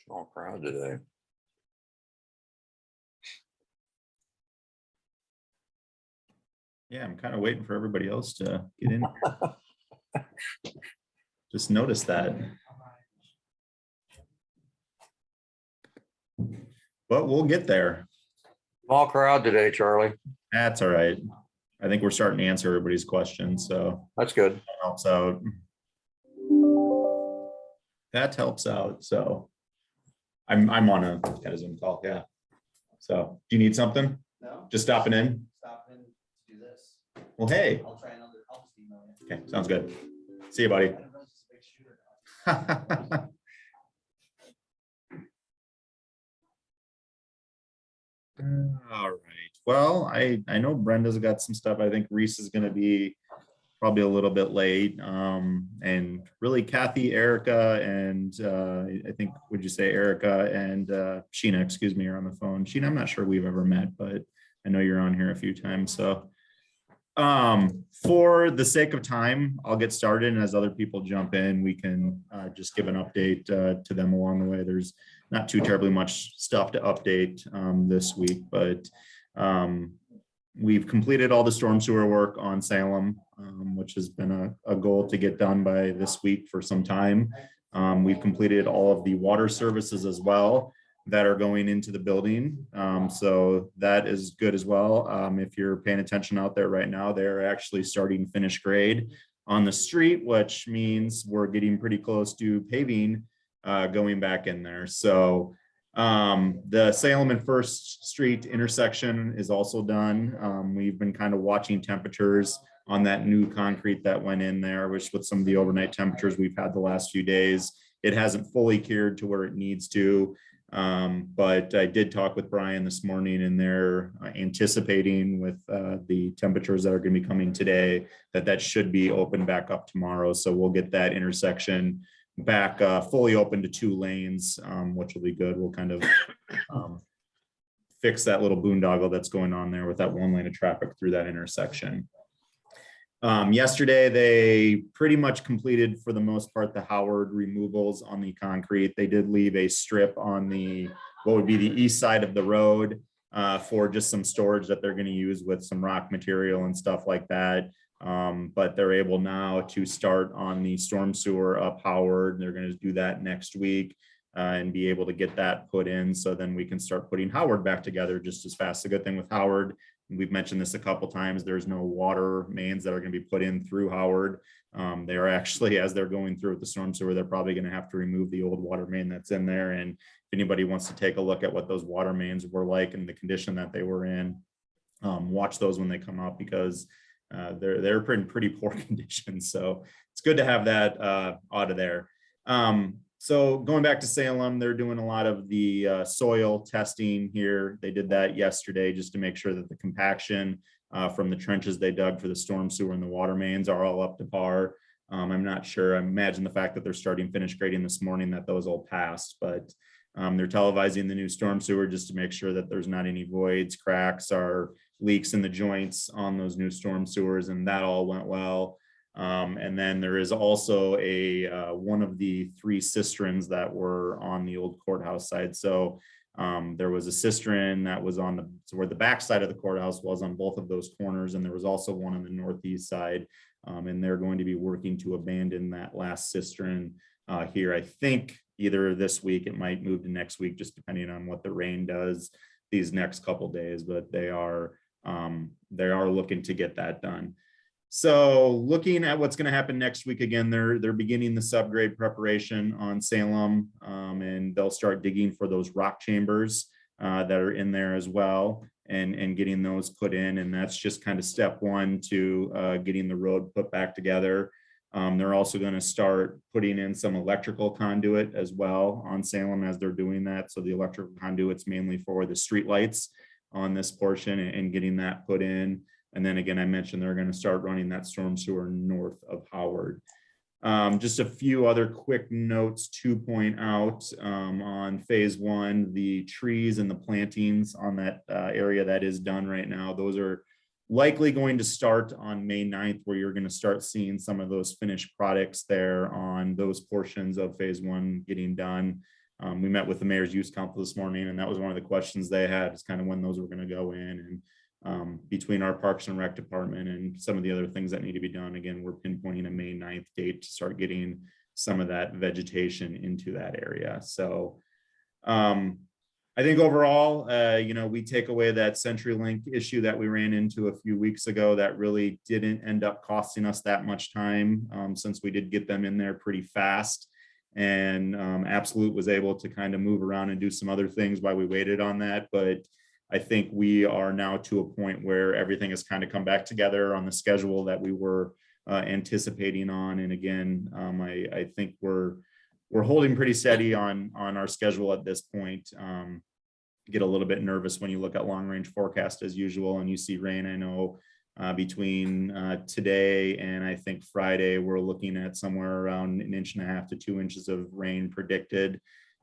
Small crowd today. Yeah, I'm kind of waiting for everybody else to get in. Just noticed that. But we'll get there. Small crowd today, Charlie. That's all right. I think we're starting to answer everybody's questions, so That's good. that helps out. That helps out. So I'm on a Zoom call, yeah. So do you need something? No. Just stopping in? Stop in to do this. Well, hey. I'll try another. I'll just email you. Okay, sounds good. See you, buddy. I don't know if it's a big shoot or not. All right. Well, I know Brenda's got some stuff. I think Reese is going to be probably a little bit late. And really Kathy, Erica, and I think, would you say Erica and Sheena, excuse me, are on the phone. Sheena, I'm not sure we've ever met, but I know you're on here a few times. So for the sake of time, I'll get started. And as other people jump in, we can just give an update to them along the way. There's not too terribly much stuff to update this week, but we've completed all the storm sewer work on Salem, which has been a goal to get done by this week for some time. We've completed all of the water services as well that are going into the building. So that is good as well. If you're paying attention out there right now, they're actually starting finished grade on the street, which means we're getting pretty close to paving going back in there. So the Salem and First Street intersection is also done. We've been kind of watching temperatures on that new concrete that went in there, which with some of the overnight temperatures we've had the last few days, it hasn't fully cured to where it needs to. But I did talk with Brian this morning, and they're anticipating with the temperatures that are going to be coming today that should be open back up tomorrow. So we'll get that intersection back fully open to 2 lanes, which will be good. We'll kind of fix that little boondoggle that's going on there with that 1 lane of traffic through that intersection. Yesterday, they pretty much completed, for the most part, the Howard removals on the concrete. They did leave a strip on the, what would be the east side of the road for just some storage that they're going to use with some rock material and stuff like that. But they're able now to start on the storm sewer up Howard. They're going to do that next week and be able to get that put in. So then we can start putting Howard back together just as fast. The good thing with Howard, we've mentioned this a couple times, there's no water mains that are going to be put in through Howard. They are actually, as they're going through with the storm sewer, they're probably going to have to remove the old water main that's in there. And if anybody wants to take a look at what those water mains were like and the condition that they were in, watch those when they come up, because they're in pretty poor condition. So it's good to have that out of there. So going back to Salem, they're doing a lot of the soil testing here. They did that yesterday just to make sure that the compaction from the trenches they dug for the storm sewer and the water mains are all up to par. I'm not sure. I imagine the fact that they're starting finish grading this morning that those all passed, but they're televising the new storm sewer just to make sure that there's not any voids, cracks, or leaks in the joints on those new storm sewers, and that all went well. And then there is also a one of the 3 cisterns that were on the old courthouse side. So there was a cistern that was on the, so where the back side of the courthouse was on both of those corners, and there was also one on the northeast side. And they're going to be working to abandon that last cistern here. I think either this week, it might move to next week, just depending on what the rain does these next couple days. But they are looking to get that done. So looking at what's going to happen next week, again, they're beginning the subgrade preparation on Salem, and they'll start digging for those rock chambers that are in there as well, and getting those put in. And that's just kind of step 1 to getting the road put back together. They're also going to start putting in some electrical conduit as well on Salem as they're doing that. So the electrical conduit's mainly for the street lights on this portion, and getting that put in. And then again, I mentioned they're going to start running that storm sewer north of Howard. Just a few other quick notes to point out on phase 1, the trees and the plantings on that area that is done right now. Those are likely going to start on May 9th, where you're going to start seeing some of those finished products there on those portions of phase 1 getting done. We met with the mayor's youth council this morning, and that was one of the questions they had, is kind of when those were going to go in. And between our Parks and Rec department and some of the other things that need to be done, again, we're pinpointing a May 9th date to start getting some of that vegetation into that area. So I think overall, we take away that CenturyLink issue that we ran into a few weeks ago that really didn't end up costing us that much time, since we did get them in there pretty fast. And Absolute was able to kind of move around and do some other things while we waited on that. But I think we are now to a point where everything has kind of come back together on the schedule that we were anticipating on. And again, I think we're holding pretty steady on our schedule at this point. Get a little bit nervous when you look at long range forecast as usual and you see rain. I know between today and I think Friday, we're looking at somewhere around 1.5 to 2 inches of rain predicted.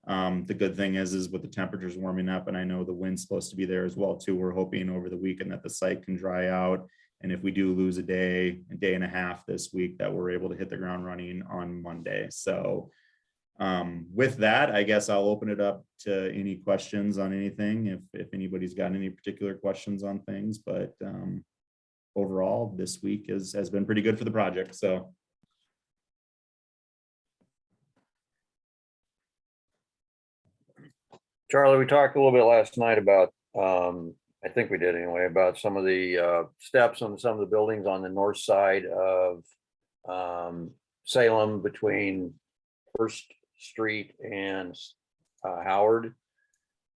The good thing is with the temperatures warming up, and I know the wind's supposed to be there as well too. We're hoping over the weekend that the site can dry out. And if we do lose a day and a half this week, that we're able to hit the ground running on Monday. So with that, I guess I'll open it up to any questions on anything, if anybody's got any particular questions on things. But overall, this week has been pretty good for the project. So Charlie, we talked a little bit last night about, I think we did anyway, about some of the steps on some of the buildings on the north side of Salem between First Street and Howard.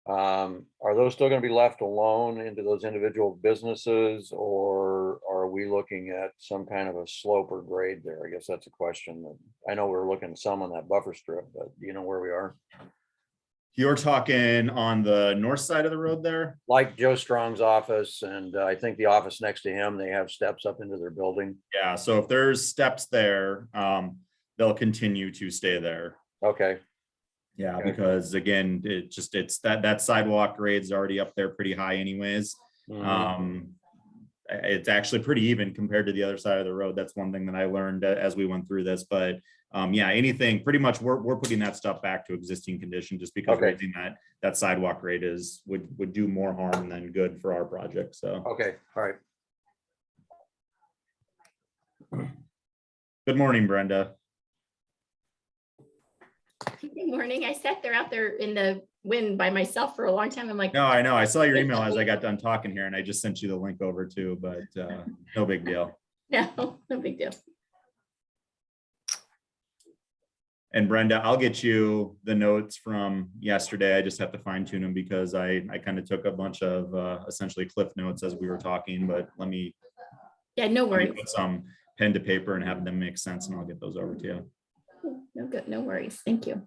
Are those still going to be left alone into those individual businesses, or are we looking at some kind of a slope or grade there? I guess that's a question that I know we're looking some on that buffer strip, but do you know where we are? you're talking on the north side of the road there? Like Joe Strong's office, and I think the office next to him, they have steps up into their building. Yeah, so if there's steps there, they'll continue to stay there. Okay. Yeah, Okay. because again, it's that sidewalk grade's already up there pretty high anyways. Mhm. It's actually pretty even compared to the other side of the road. That's one thing that I learned as we went through this. But yeah, anything pretty much we're putting that stuff back to existing condition, just because Okay. raising that sidewalk grade would do more harm than good for our project. So Okay, all right. good morning, Brenda. Good morning. I sat there out there in the wind by myself for a long time. I'm like, No, I know. I saw your email as I got done talking here, and I just sent you the link over too, but no big deal. no, no big deal. And Brenda, I'll get you the notes from yesterday. I just have to fine tune them because I kind of took a bunch of essentially cliff notes as we were talking, but let me Yeah, no worries. put some pen to paper and have them make sense, and I'll get those over to you. No good. No worries. Thank you.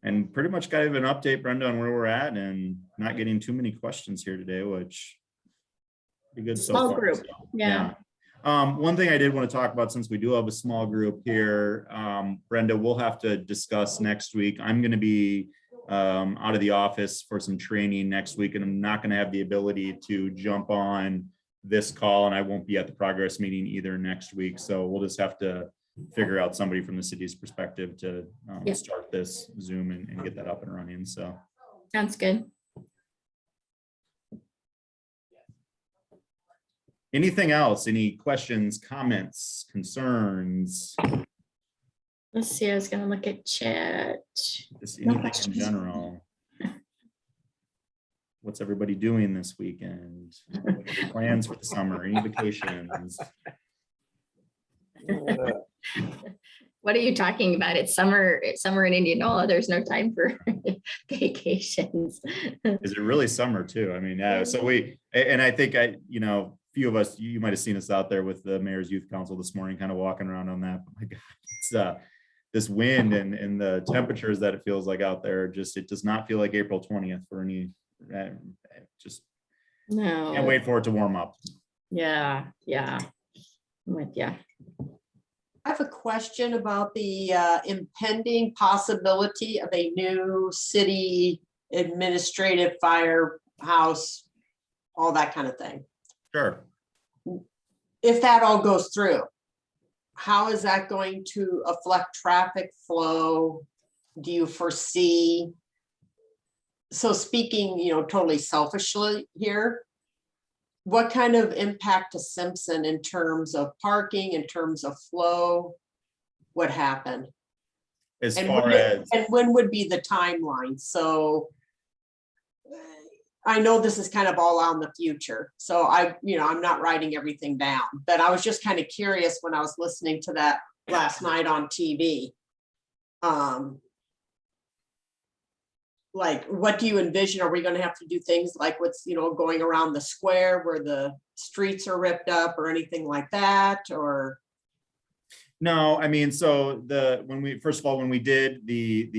And pretty much kind of an update, Brenda, on where we're at, and not getting too many questions here today, which be good so Small far. group. So, Yeah. One thing I did want to talk about, since we do have a small group here, Brenda, we'll have to discuss next week. I'm going to be out of the office for some training next week, and I'm not going to have the ability to jump on this call, and I won't be at the progress meeting either next week. So we'll just have to figure out somebody from the city's perspective to Yeah. start this Zoom and get that up and running. So Sounds good. anything else? Any questions, comments, concerns? Let's see. I was going to look at chat. Just No anything in questions. general? What's everybody doing this weekend? What are your plans for the summer? Any vacations? What are you talking about? It's summer in Indianola. There's no time for vacations. Is it really summer too? I mean, yeah. So I think few of us, you might have seen us out there with the mayor's youth council this morning, kind of walking around on that. But my God, it's this wind and the temperatures that it feels like out there. It does not feel like April 20th for any. Just No. can't wait for it to warm up. Yeah. I'm with you. I have a question about the impending possibility of a new city administrative firehouse, all that kind of thing. Sure. If that all goes through, how is that going to affect traffic flow? Do you foresee? So speaking, totally selfishly here, what kind of impact to Simpson in terms of parking, in terms of flow, would happen? As And far when, as, and when would be the timeline? So I know this is kind of all out in the future. So I'm not writing everything down, but I was just kind of curious when I was listening to that last night on TV. Like, what do you envision? Are we going to have to do things like what's, going around the square where the streets are ripped up or anything like that? Or no, I mean, so first of all, when we did the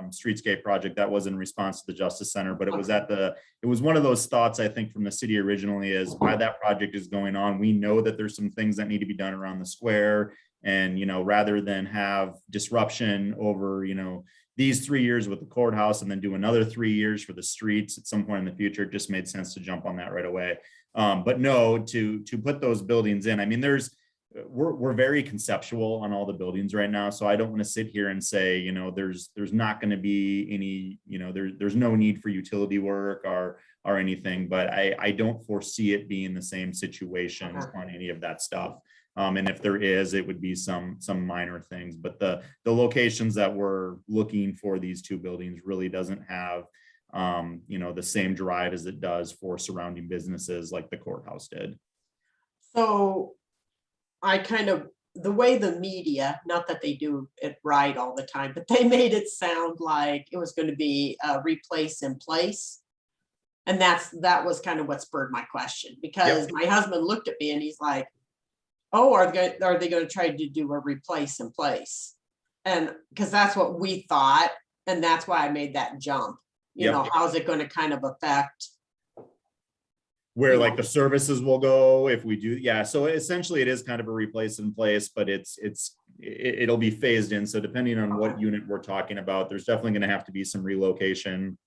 streetscape project, that was in response to the Justice Center, but it was it was one of those thoughts, I think, from the city originally, is why that project is going on. We know that there's some things that need to be done around the square, and, rather than have disruption over, these 3 years with the courthouse and then do another 3 years for the streets at some point in the future, it just made sense to jump on that right away. But no, to put those buildings in, I mean, we're very conceptual on all the buildings right now. So I don't want to sit here and say, there's not going to be any, there's no need for utility work or anything, but I don't foresee it being the same situation on any of that stuff. And if there is, it would be some minor things, but the locations that we're looking for these two buildings really doesn't have, the same drive as it does for surrounding businesses like the courthouse did. so the way the media, not that they do it right all the time, but they made it sound like it was going to be replace in place. And that was kind of what spurred my question, because my husband looked at me and he's like, oh, are they going to try to do a replace in place? And because that's what we thought. And that's why I made that jump. How's it going to kind of affect where like the services will go if we do. Yeah. So essentially it is kind of a replace in place, but it'll be phased in. So depending on what unit we're talking about, there's definitely going to have to be some relocation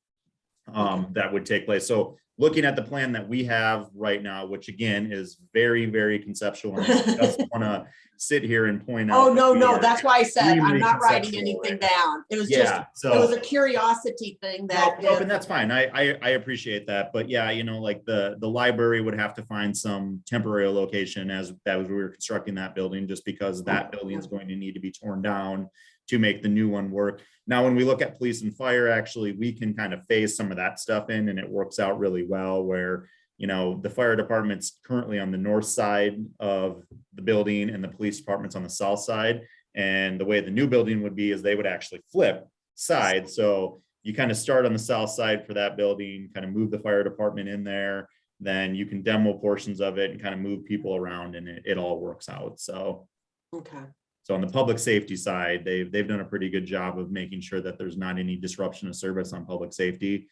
that would take place. So looking at the plan that we have right now, which again is very, very conceptual, and I just want to sit here and point out. Oh, no, that's why I said I'm not writing conceptual, anything right? down. It was Yeah, it was a curiosity thing that. No, and that's fine. I appreciate that. But yeah, like the library would have to find some temporary location as we were constructing that building, just because that building is going to need to be torn down to make the new one work. Now, when we look at police and fire, actually, we can kind of phase some of that stuff in, and it works out really well where, the fire department's currently on the north side of the building and the police department's on the south side. And the way the new building would be is they would actually flip sides. So you kind of start on the south side for that building, kind of move the fire department in there, then you can demo portions of it and kind of move people around, and it all works out. So, Okay. so on the public safety side, they've done a pretty good job of making sure that there's not any disruption of service on public safety.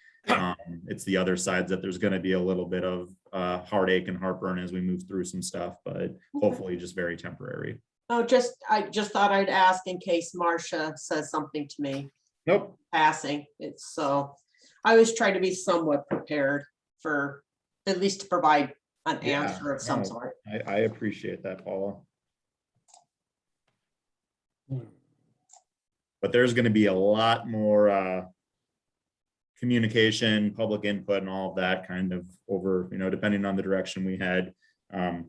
It's the other sides that there's going to be a little bit of heartache and heartburn as we move through some stuff, but hopefully just very temporary. Oh, I just thought I'd ask in case Marcia says something to me. Nope. Passing. So I always try to be somewhat prepared for at least to provide an answer of some sort. I appreciate that, Paula. But there's going to be a lot more communication, public input, and all of that kind of over, depending on the direction we head.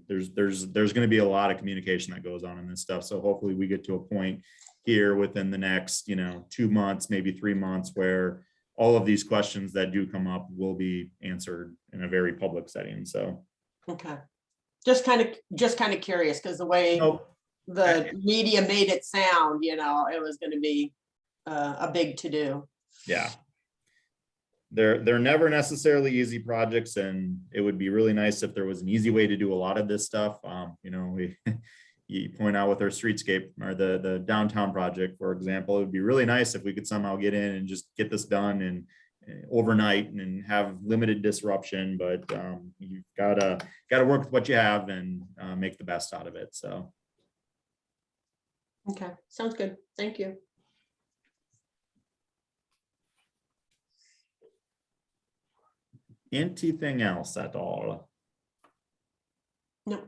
There's going to be a lot of communication that goes on in this stuff. So hopefully we get to a point here within the next, 2 months, maybe 3 months, where all of these questions that do come up will be answered in a very public setting. So, okay. Just kind of curious, because the way the media made it sound, it was going to be a big to-do. Yeah. They're never necessarily easy projects, and it would be really nice if there was an easy way to do a lot of this stuff. You point out with our streetscape or the downtown project, for example, it would be really nice if we could somehow get in and just get this done and overnight and have limited disruption, but you've gotta work with what you have and make the best out of it. So. Okay, sounds good. Thank you. Anything else at all? No.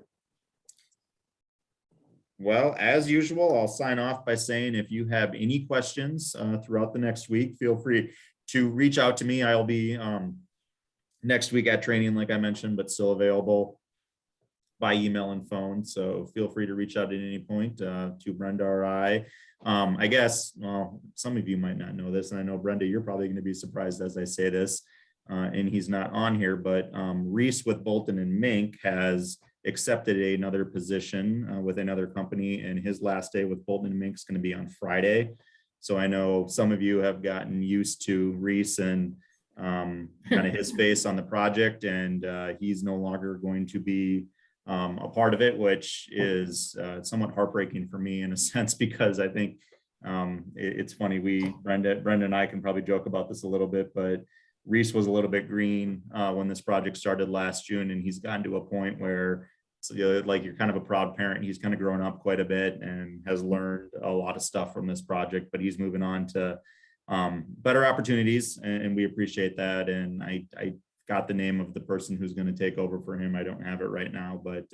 Well, as usual, I'll sign off by saying if you have any questions throughout the next week, feel free to reach out to me. I'll be next week at training, like I mentioned, but still available by email and phone. So feel free to reach out at any point to Brenda or I. I guess, well, some of you might not know this, and I know Brenda, you're probably going to be surprised as I say this, and he's not on here, but Reese with Bolton and Mink has accepted another position with another company, and his last day with Bolton and Mink is going to be on Friday. So I know some of you have gotten used to Reese and kind of his face on the project, and he's no longer going to be a part of it, which is somewhat heartbreaking for me in a sense, because I think it's funny. Brenda and I can probably joke about this a little bit, but Reese was a little bit green when this project started last June, and he's gotten to a point where, so, like, you're kind of a proud parent. He's kind of grown up quite a bit and has learned a lot of stuff from this project, but he's moving on to better opportunities, and we appreciate that. And I got the name of the person who's going to take over for him. I don't have it right now, but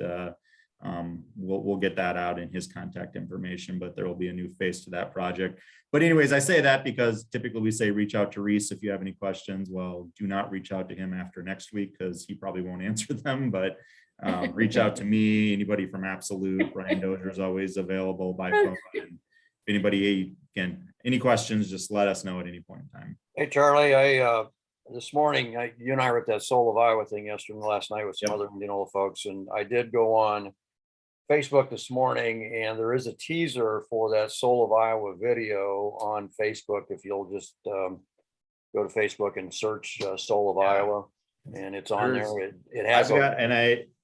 we'll get that out in his contact information, but there will be a new face to that project. But anyways, I say that because typically we say reach out to Reese if you have any questions. Well, do not reach out to him after next week because he probably won't answer them, but reach out to me, anybody from Absolute. Brian Dozier is always available by phone. And if anybody can, any questions, just let us know at any point in time. Hey, Charlie, this morning, you and I were at that Soul of Iowa thing yesterday, and last night with some other Indianola folks, and I did go on Facebook this morning, and there is a teaser for that Soul of Iowa video on Facebook. If you'll just go to Facebook and search Soul of Iowa, and it's on there. It has.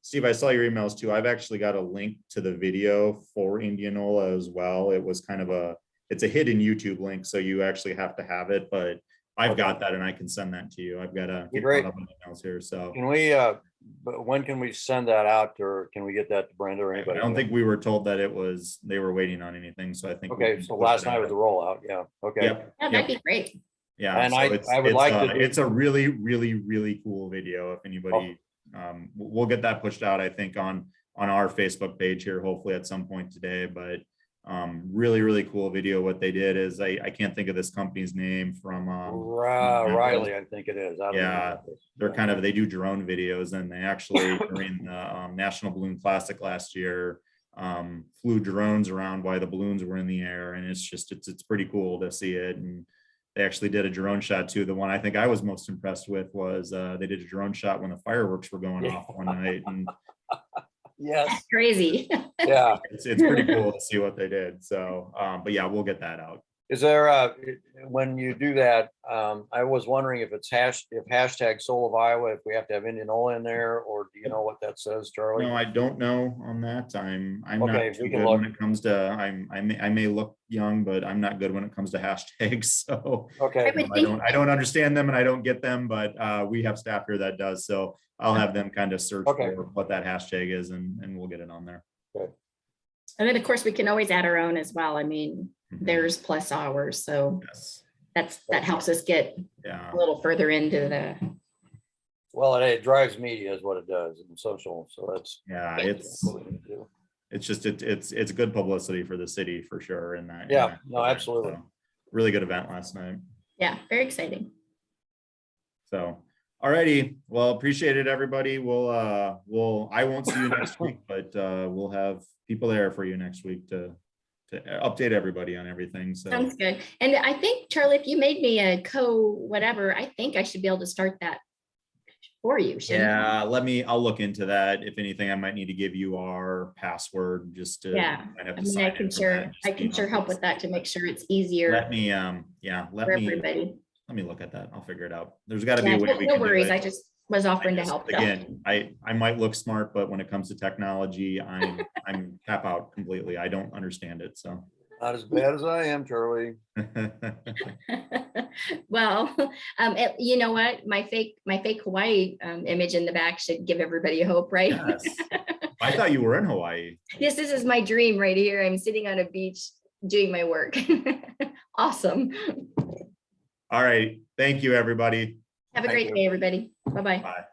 Steve, I saw your emails too. I've actually got a link to the video for Indianola as well. It was kind of it's a hidden YouTube link, so you actually have to have it, but I've got that and I can send that to you. I've got to get caught up on emails here. So can we, but when can we send that out, or can we get that to Brenda or anybody? I don't think we were told that they were waiting on anything. So I think. Okay. So last night was the rollout. Yeah. Okay. Yep. Yeah, that'd be great. Yeah. And so I would like to. It's a really, really, really cool video. If anybody, we'll get that pushed out, I think on our Facebook page here, hopefully at some point today, but really, really cool video. What they did is I can't think of this company's name from Riley, I think it is. They do drone videos, and they actually during the National Balloon Classic last year flew drones around while the balloons were in the air, and it's pretty cool to see it. And they actually did a drone shot too. The one I think I was most impressed with was they did a drone shot when the fireworks were going off one night. And yes, That's crazy. yeah, it's pretty cool to see what they did. So, but yeah, we'll get that out. Is there when you do that? I was wondering if it's hashtag Soul of Iowa, if we have to have Indianola in there, or do you know what that says, Charlie? No, I don't know on that. I'm Okay, not too good when it comes to. I may look young, but I'm not good when it comes to hashtags. So Okay, I don't understand them and I don't get them, but we have staff here that does. So I'll have them kind of search for what that hashtag is, and we'll get it on there. Okay. And then of course we can always add our own as well. I mean, there's plus hours, so Yes. that helps us get Yeah. a little further into the. Well, it drives media is what it does in social. So that's It's just it's good publicity for the city for sure. In that. Yeah. No, absolutely. So, really good event last night. Yeah, very exciting. So, alrighty. Well, appreciate it, everybody. I won't see you next week, but we'll have people there for you next week to update everybody on everything. So Sounds good. And I think, Charlie, if you made me a whatever, I think I should be able to start that for you. Yeah, I'll look into that. If anything, I might need to give you our password just to. I can sure help with that to make sure it's easier. Let me everybody. Let me look at that. I'll figure it out. There's got to be a way we no can worries. do it. I just was offering to help. Again, I might look smart, but when it comes to technology, I'm tap out completely. I don't understand it. So not as bad as I am, Charlie. Well, you know what? My fake Hawaii image in the back should give everybody hope, right? Yes. I thought you were in Hawaii. Yes, this is my dream right here. I'm sitting on a beach doing my work. Awesome. All right. Thank you, everybody. Have a great day, everybody. Bye-bye. Bye.